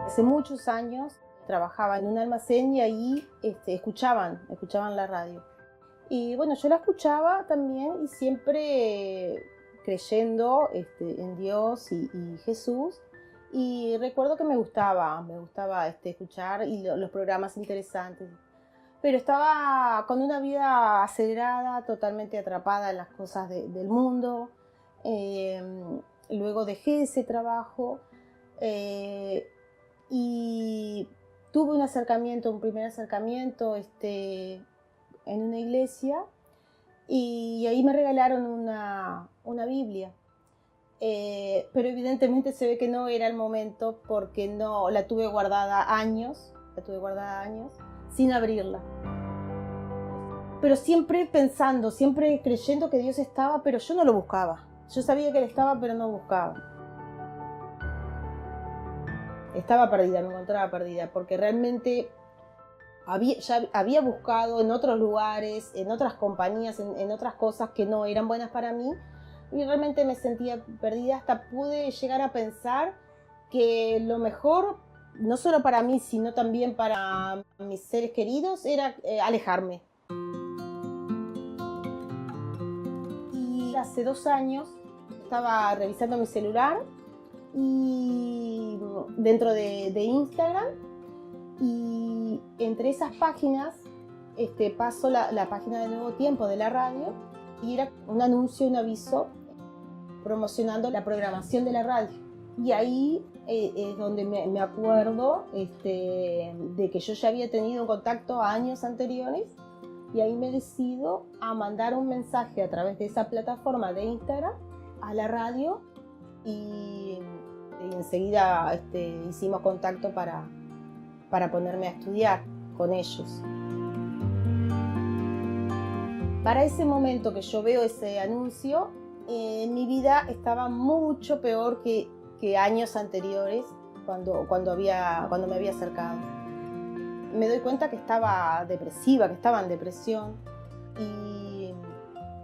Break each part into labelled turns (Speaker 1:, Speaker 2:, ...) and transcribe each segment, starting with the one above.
Speaker 1: Hace muchos años trabajaba en un almacén y ahí escuchaban la radio. Y bueno, yo la escuchaba también y siempre creyendo en Dios y Jesús. Y recuerdo que me gustaba escuchar y los programas interesantes. Pero estaba con una vida acelerada, totalmente atrapada en las cosas del mundo. Eh, Luego dejé ese trabajo eh, y tuve un primer acercamiento en una iglesia y ahí me regalaron una Biblia. Pero evidentemente se ve que no era el momento porque no la tuve guardada años, sin abrirla. Pero siempre pensando, siempre creyendo que Dios estaba, pero yo no lo buscaba. Yo sabía que Él estaba, pero no buscaba. Estaba perdida, me encontraba perdida, porque realmente ya había buscado en otros lugares, en otras compañías, en otras cosas que no eran buenas para mí, y realmente me sentía perdida. Hasta pude llegar a pensar que lo mejor, no solo para mí, sino también para mis seres queridos, era alejarme. Y hace 2 años estaba revisando mi celular y dentro de Instagram, y entre esas páginas paso la página de Nuevo Tiempo de la radio y era un anuncio, un aviso promocionando la programación de la radio. Y ahí es donde me acuerdo de que yo ya había tenido un contacto años anteriores, y ahí me decido a mandar un mensaje a través de esa plataforma de Instagram a la radio y enseguida hicimos contacto para ponerme a estudiar con ellos. Para ese momento que yo veo ese anuncio, mi vida estaba mucho peor que años anteriores cuando me había acercado. Me doy cuenta que estaba depresiva, que estaba en depresión, y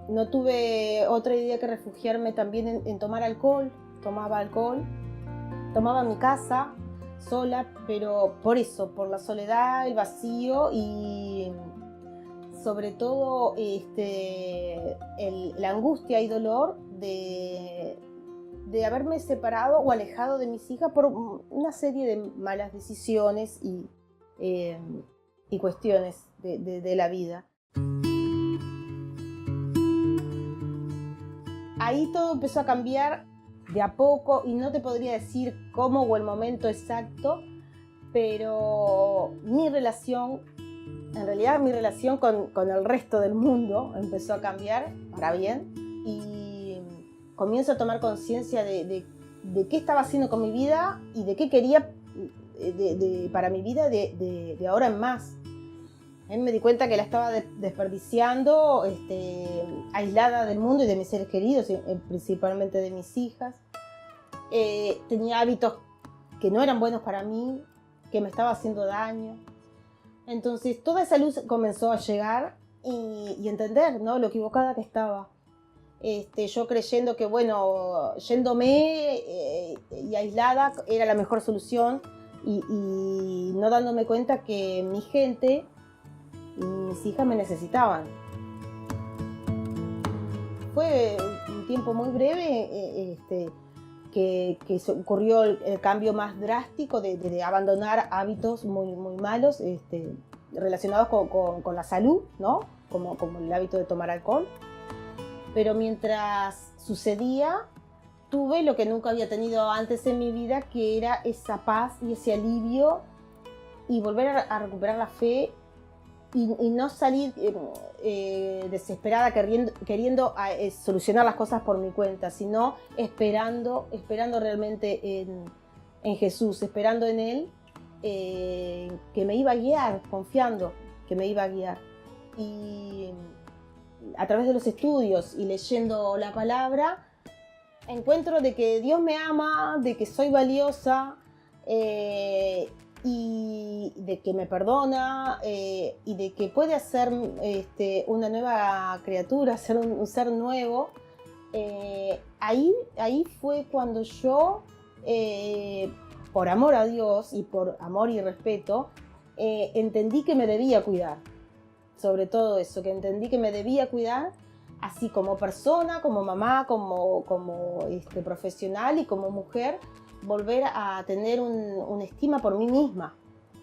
Speaker 1: no tuve otra idea que refugiarme también en tomar alcohol. Tomaba alcohol, tomaba en mi casa, sola, pero por la soledad, el vacío y sobre todo la angustia y dolor de haberme separado o alejado de mis hijas por una serie de malas decisiones y cuestiones de la vida. Ahí todo empezó a cambiar de a poco y no te podría decir cómo o el momento exacto, pero mi relación con el resto del mundo empezó a cambiar para bien, y comienzo a tomar conciencia de qué estaba haciendo con mi vida y de qué quería para mi vida de ahora en más. Me di cuenta que la estaba desperdiciando, aislada del mundo y de mis seres queridos, principalmente de mis hijas. Tenía hábitos que no eran buenos para mí, que me estaba haciendo daño. Entonces toda esa luz comenzó a llegar y entender, ¿no?, lo equivocada que estaba. Yo creyendo que, bueno, yéndome y aislada era la mejor solución, y no dándome cuenta que mi gente y mis hijas me necesitaban. Fue un tiempo muy breve que ocurrió el cambio más drástico de abandonar hábitos muy, muy malos relacionados con la salud, ¿no?, como el hábito de tomar alcohol. Pero mientras sucedía, tuve lo que nunca había tenido antes en mi vida, que era esa paz y ese alivio, y volver a recuperar la fe y no salir desesperada queriendo solucionar las cosas por mi cuenta, sino esperando realmente en Jesús, esperando en Él, que me iba a guiar, confiando que me iba a guiar. Y a través de los estudios y leyendo la palabra, encuentro de que Dios me ama, de que soy valiosa, y de que me perdona, y de que puede hacer una nueva criatura, ser un ser nuevo. Ahí fue cuando yo por amor a Dios y por amor y respeto, entendí que me debía cuidar. Sobre todo eso, que entendí que me debía cuidar, así como persona, como mamá, como profesional y como mujer, volver a tener una estima por mí misma,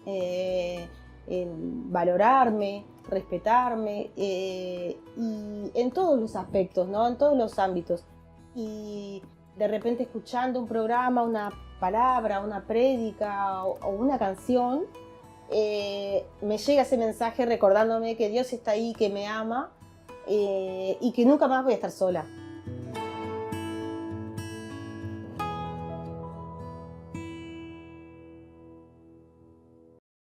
Speaker 1: en valorarme, respetarme, y en todos los aspectos, ¿no? En todos los ámbitos. Y de repente escuchando un programa, una palabra, una prédica o una canción, me llega ese mensaje recordándome que Dios está ahí, que me ama, y que nunca más voy a estar sola.